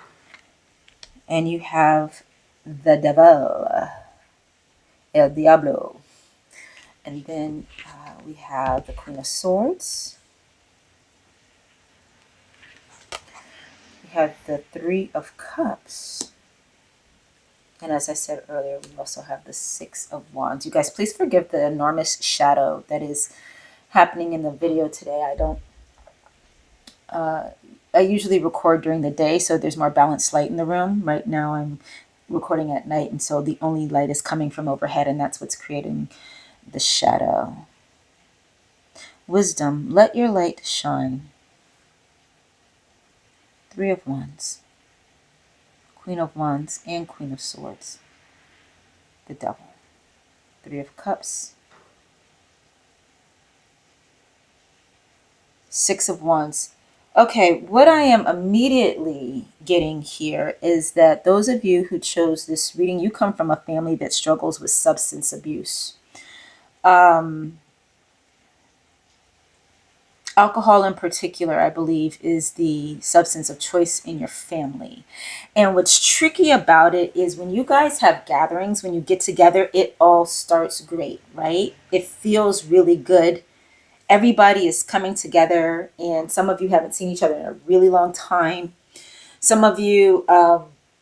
And you have the devil, El Diablo. And then we have the Queen of Swords. We have the Three of Cups. And as I said earlier, we also have the Six of Wands. You guys, please forgive the enormous shadow that is happening in the video today. I usually record during the day, so there's more balanced light in the room. Right now I'm recording at night, and so the only light is coming from overhead, and that's what's creating the shadow. Wisdom, let your light shine. Three of Wands, Queen of Wands, and Queen of Swords. The Devil. Three of Cups. Six of Wands. Okay, what I am immediately getting here is that those of you who chose this reading, you come from a family that struggles with substance abuse. Alcohol in particular, I believe, is the substance of choice in your family. And what's tricky about it is when you guys have gatherings, when you get together, it all starts great, right? It feels really good. Everybody is coming together, and some of you haven't seen each other in a really long time. Some of you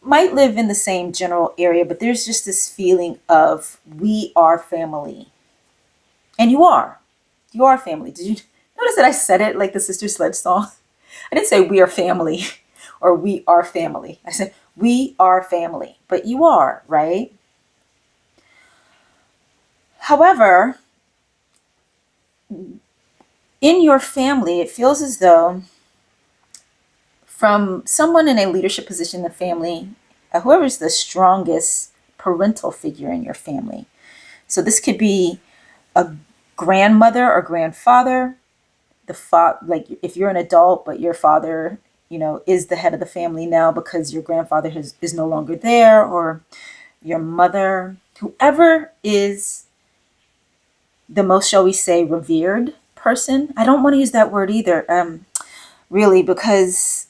might live in the same general area, but there's just this feeling of we are family. And you are. You are family. Did you notice that I said it like the Sister Sledge song? I didn't say we are family or we are family. I said we are family, but you are, right? However, in your family, it feels as though from someone in a leadership position in the family, whoever's the strongest parental figure in your family. So this could be a grandmother or grandfather, like if you're an adult, but your father, is the head of the family now because your grandfather is no longer there, or your mother, whoever is the most, shall we say, revered person. I don't want to use that word either, really, because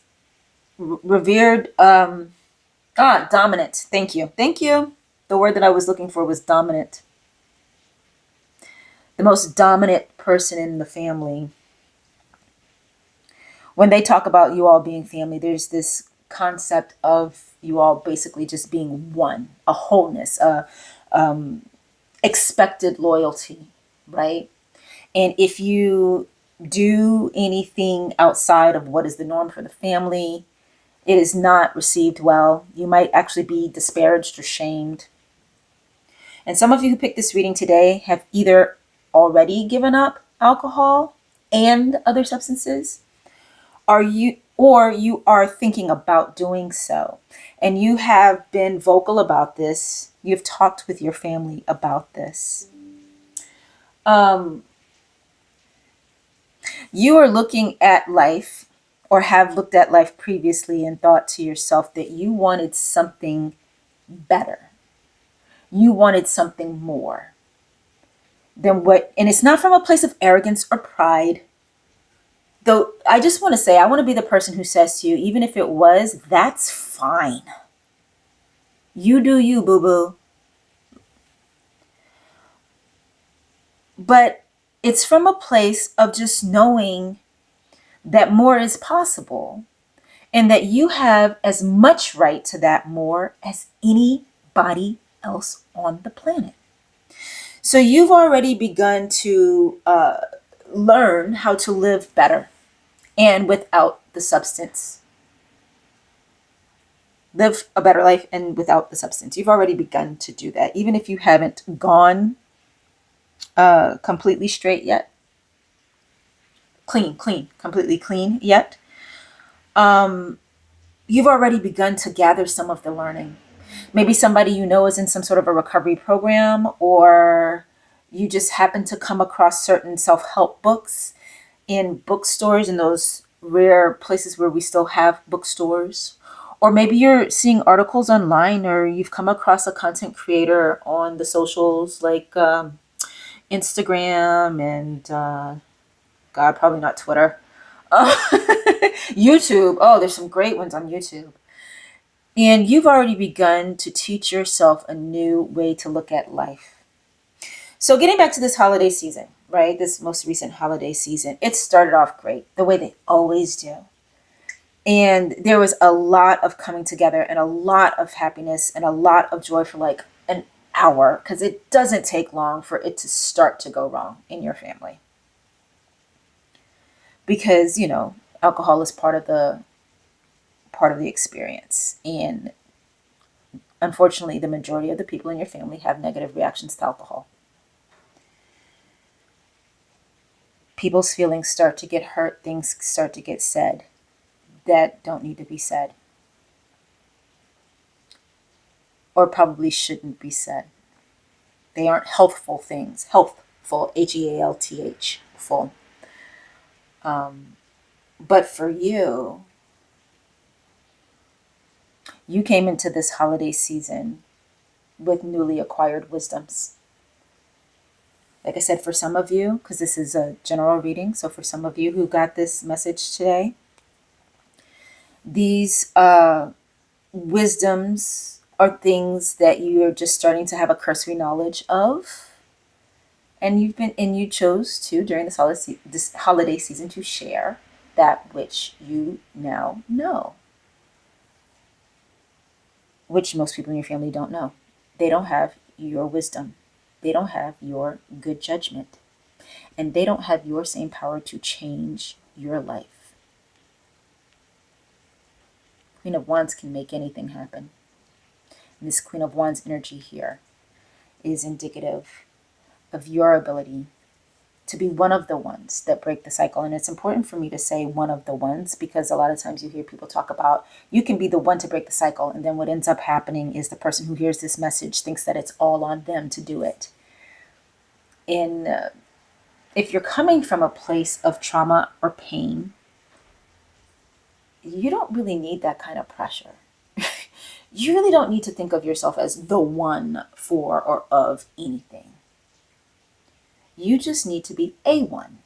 revered, dominant. Thank you. The word that I was looking for was dominant. The most dominant person in the family. When they talk about you all being family, there's this concept of you all basically just being one, a wholeness, expected loyalty, right? And if you do anything outside of what is the norm for the family, it is not received well. You might actually be disparaged or shamed. And some of you who picked this reading today have either already given up alcohol and other substances, or you are thinking about doing so. And you have been vocal about this. You've talked with your family about this. You are looking at life, or have looked at life previously, and thought to yourself that you wanted something better. You wanted something more than what, and it's not from a place of arrogance or pride. Though I just want to say, I want to be the person who says to you, even if it was, that's fine. You do you, boo-boo. But it's from a place of just knowing that more is possible, and that you have as much right to that more as anybody else on the planet. So you've already begun to learn how to live better and without the substance. Live a better life and without the substance. You've already begun to do that, even if you haven't gone completely straight yet. Completely clean yet. You've already begun to gather some of the learning. Maybe somebody you know is in some sort of a recovery program, or you just happen to come across certain self-help books in bookstores, in those rare places where we still have bookstores. Or maybe you're seeing articles online, or you've come across a content creator on the socials like Instagram and, God, probably not Twitter. YouTube. Oh, there's some great ones on YouTube. And you've already begun to teach yourself a new way to look at life. So, getting back to this holiday season, right? This most recent holiday season, it started off great, the way they always do. And there was a lot of coming together and a lot of happiness and a lot of joy for like an hour, because it doesn't take long for it to start to go wrong in your family. Because, alcohol is part of the experience. And unfortunately, the majority of the people in your family have negative reactions to alcohol. People's feelings start to get hurt, things start to get said that don't need to be said, or probably shouldn't be said. They aren't healthful things. Healthful, Health, full. But for you, you came into this holiday season with newly acquired wisdoms. Like I said, for some of you, because this is a general reading, so for some of you who got this message today, these wisdoms are things that you are just starting to have a cursory knowledge of, and you chose to during this holiday season to share that which you now know, which most people in your family don't know. They don't have your wisdom. They don't have your good judgment. And they don't have your same power to change your life. Queen of Wands can make anything happen. And this Queen of Wands energy here is indicative of your ability to be one of the ones that break the cycle. And it's important for me to say one of the ones, because a lot of times you hear people talk about you can be the one to break the cycle. And then what ends up happening is the person who hears this message thinks that it's all on them to do it. And if you're coming from a place of trauma or pain, you don't really need that kind of pressure. You really don't need to think of yourself as the one for or of anything. You just need to be a one.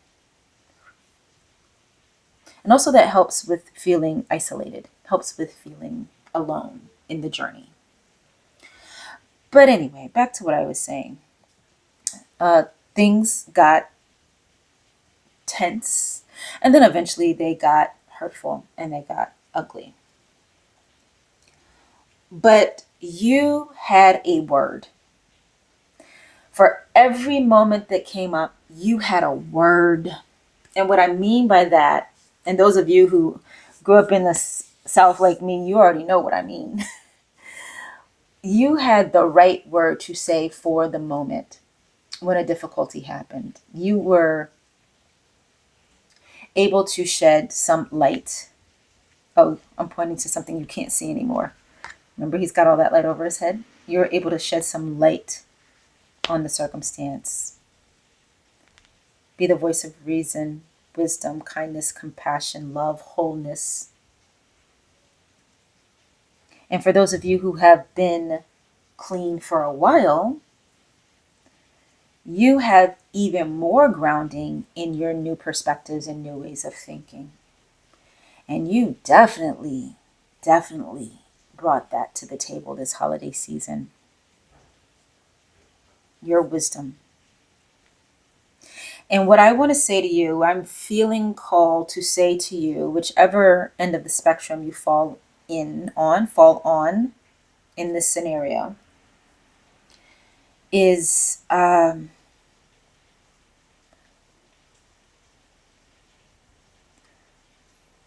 And also that helps with feeling isolated, helps with feeling alone in the journey. But anyway, back to what I was saying. Things got tense, and then eventually they got hurtful and they got ugly. But you had a word. For every moment that came up, you had a word. And what I mean by that, and those of you who grew up in the South like me, you already know what I mean. You had the right word to say for the moment when a difficulty happened. You were able to shed some light. Oh, I'm pointing to something you can't see anymore. Remember, he's got all that light over his head? You're able to shed some light on the circumstance. Be the voice of reason, wisdom, kindness, compassion, love, wholeness. And for those of you who have been clean for a while, you have even more grounding in your new perspectives and new ways of thinking. And you definitely brought that to the table this holiday season. Your wisdom. And what I want to say to you, I'm feeling called to say to you, whichever end of the spectrum you fall on in this scenario, is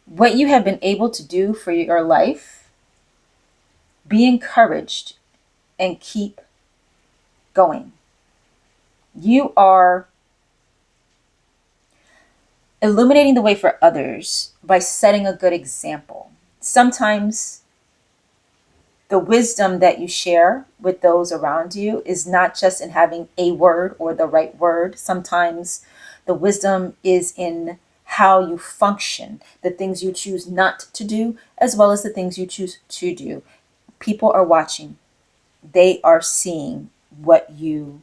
what you have been able to do for your life. Be encouraged and keep going. You are illuminating the way for others by setting a good example. Sometimes the wisdom that you share with those around you is not just in having a word or the right word. Sometimes the wisdom is in how you function, the things you choose not to do, as well as the things you choose to do. People are watching. They are seeing what you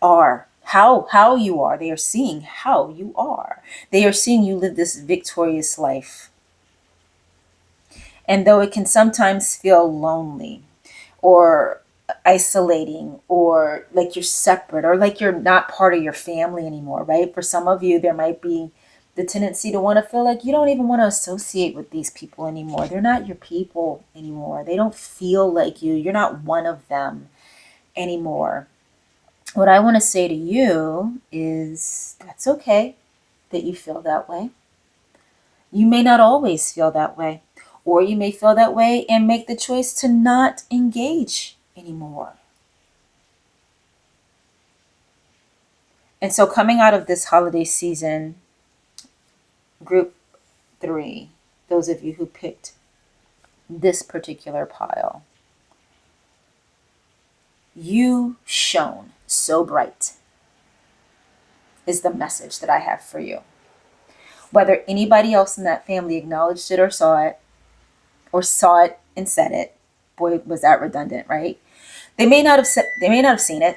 are, how you are. They are seeing how you are. They are seeing you live this victorious life. And though it can sometimes feel lonely or isolating, or like you're separate, or like you're not part of your family anymore, right? For some of you, there might be the tendency to want to feel like you don't even want to associate with these people anymore. They're not your people anymore. They don't feel like you. You're not one of them anymore. What I want to say to you is that's okay that you feel that way. You may not always feel that way, or you may feel that way and make the choice to not engage anymore. And so, coming out of this holiday season, group 3, those of you who picked this particular pile, you shone so bright, is the message that I have for you. Whether anybody else in that family acknowledged it or saw it and said it, boy, was that redundant, right? They may not have seen it,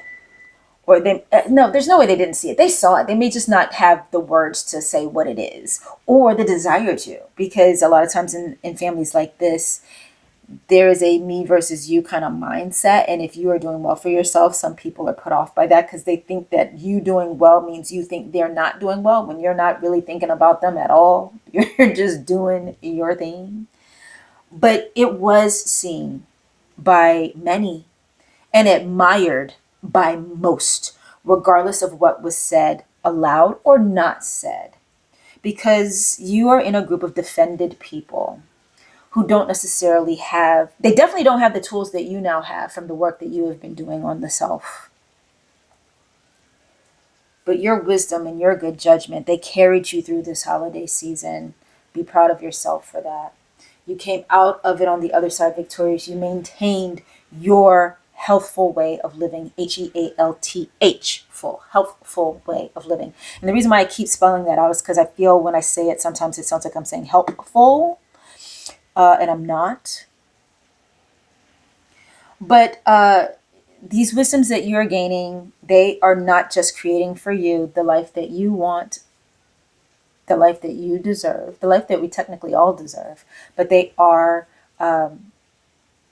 or they no, there's no way they didn't see it. They saw it. They may just not have the words to say what it is, or the desire to, because a lot of times in families like this, there is a me versus you kind of mindset. And if you are doing well for yourself, some people are put off by that because they think that you doing well means you think they're not doing well, when you're not really thinking about them at all. You're just doing your thing. But it was seen by many and admired by most, regardless of what was said aloud or not said, because you are in a group of defended people who don't necessarily have, they definitely don't have the tools that you now have from the work that you have been doing on the self. But your wisdom and your good judgment, they carried you through this holiday season. Be proud of yourself for that. You came out of it on the other side victorious. You maintained your healthful way of living, HEALTH, full, healthful way of living. And the reason why I keep spelling that out is because I feel when I say it, sometimes it sounds like I'm saying helpful, and I'm not. But these wisdoms that you're gaining, they are not just creating for you the life that you want, the life that you deserve, the life that we technically all deserve, but they are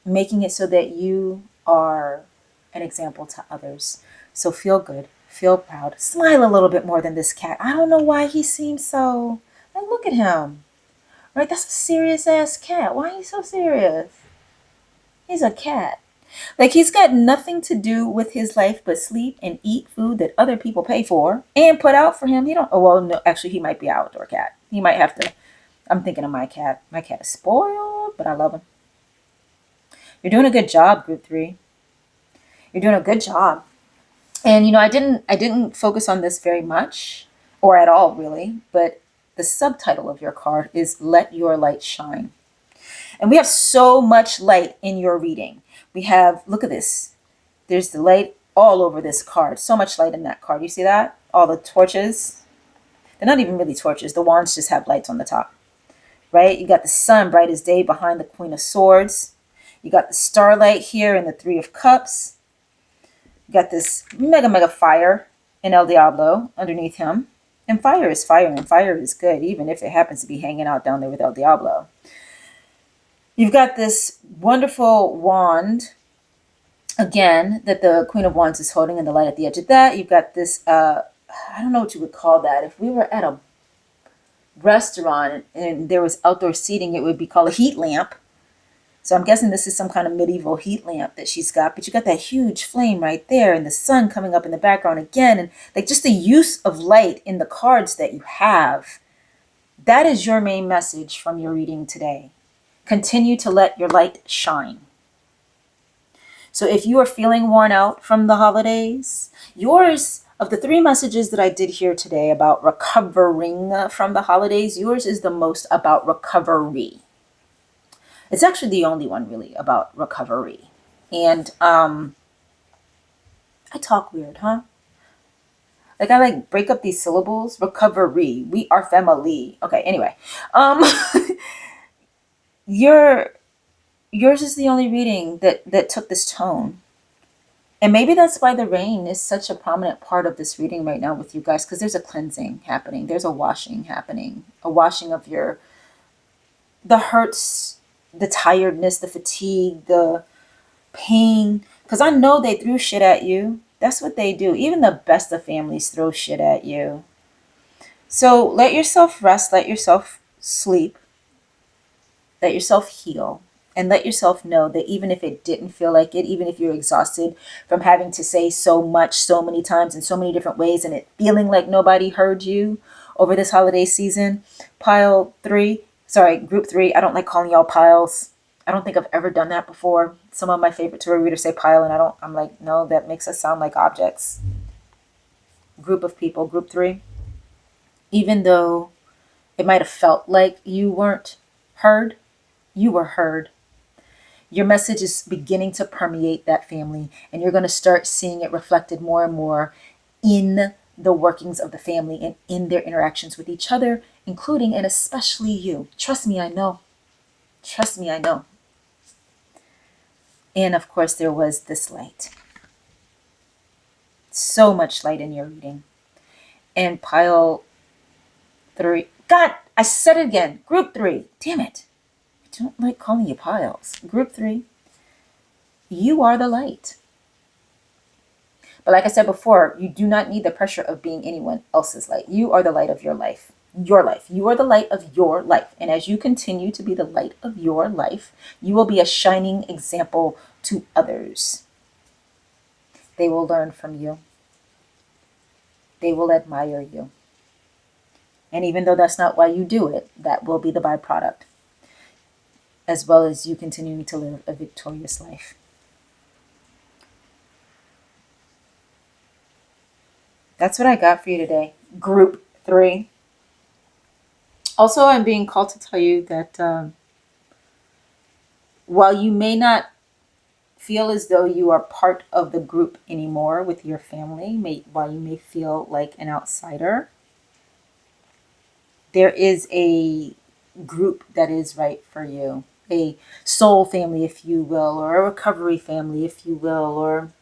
making it so that you are an example to others. So feel good, feel proud, smile a little bit more than this cat. I don't know why he seems so, like, look at him, right? That's a serious ass cat. Why are you so serious? He's a cat. Like, he's got nothing to do with his life but sleep and eat food that other people pay for and put out for him. He don't, oh, well, no, actually, he might be an outdoor cat. He might have to, I'm thinking of my cat. My cat is spoiled, but I love him. You're doing a good job, group 3. You're doing a good job. And, I didn't focus on this very much, or at all, really, but the subtitle of your card is Let Your Light Shine. And we have so much light in your reading. We have, look at this. There's the light all over this card. So much light in that card. You see that? All the torches. They're not even really torches. The wands just have lights on the top, right? You got the sun bright as day behind the Queen of Swords. You got the starlight here in the Three of Cups. You got this mega fire in El Diablo underneath him. And fire is fire, and fire is good, even if it happens to be hanging out down there with El Diablo. You've got this wonderful wand, again, that the Queen of Wands is holding, and the light at the edge of that. You've got this, I don't know what you would call that. If we were at a restaurant and there was outdoor seating, it would be called a heat lamp. So I'm guessing this is some kind of medieval heat lamp that she's got. But you got that huge flame right there, and the sun coming up in the background again. And like, just the use of light in the cards that you have. That is your main message from your reading today. Continue to let your light shine. So if you are feeling worn out from the holidays, yours, of the 3 messages that I did here today about recovering from the holidays, yours is the most about recovery. It's actually the only one really about recovery. And I talk weird, huh? Like, I break up these syllables. Recovery. We are family. Okay, anyway. Yours is the only reading that took this tone. And maybe that's why the rain is such a prominent part of this reading right now with you guys, because there's a cleansing happening. There's a washing happening. A washing of the hurts the tiredness, the fatigue, the pain. Because I know they threw shit at you. That's what they do. Even the best of families throw shit at you. So let yourself rest, let yourself sleep, let yourself heal, and let yourself know that even if it didn't feel like it, even if you're exhausted from having to say so much so many times in so many different ways and it feeling like nobody heard you over this holiday season, group three, I don't like calling y'all piles. I don't think I've ever done that before. Some of my favorite tarot readers say pile, and I'm like, no, that makes us sound like objects. Group of people, group three. Even though it might have felt like you weren't heard, you were heard. Your message is beginning to permeate that family, and you're going to start seeing it reflected more and more in the workings of the family and in their interactions with each other, including and especially you. Trust me, I know. Trust me, I know. And of course, there was this light. So much light in your reading. And pile three. God, I said it again. Group three. Damn it. I don't like calling you piles. Group three. You are the light. But like I said before, you do not need the pressure of being anyone else's light. You are the light of your life. Your life. You are the light of your life. And as you continue to be the light of your life, you will be a shining example to others. They will learn from you. They will admire you. And even though that's not why you do it, that will be the byproduct, as well as you continuing to live a victorious life. That's what I got for you today. Group three. Also, I'm being called to tell you that while you may not feel as though you are part of the group anymore with your family, while you may feel like an outsider, there is a group that is right for you. A soul family, if you will, or a recovery family, if you will, or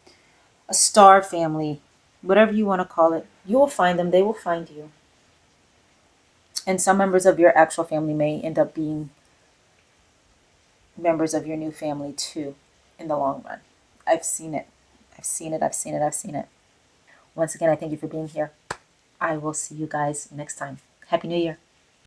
a star family, whatever you want to call it. You will find them, they will find you. And some members of your actual family may end up being members of your new family too in the long run. I've seen it. I've seen it. I've seen it. I've seen it. Once again, I thank you for being here. I will see you guys next time. Happy New Year.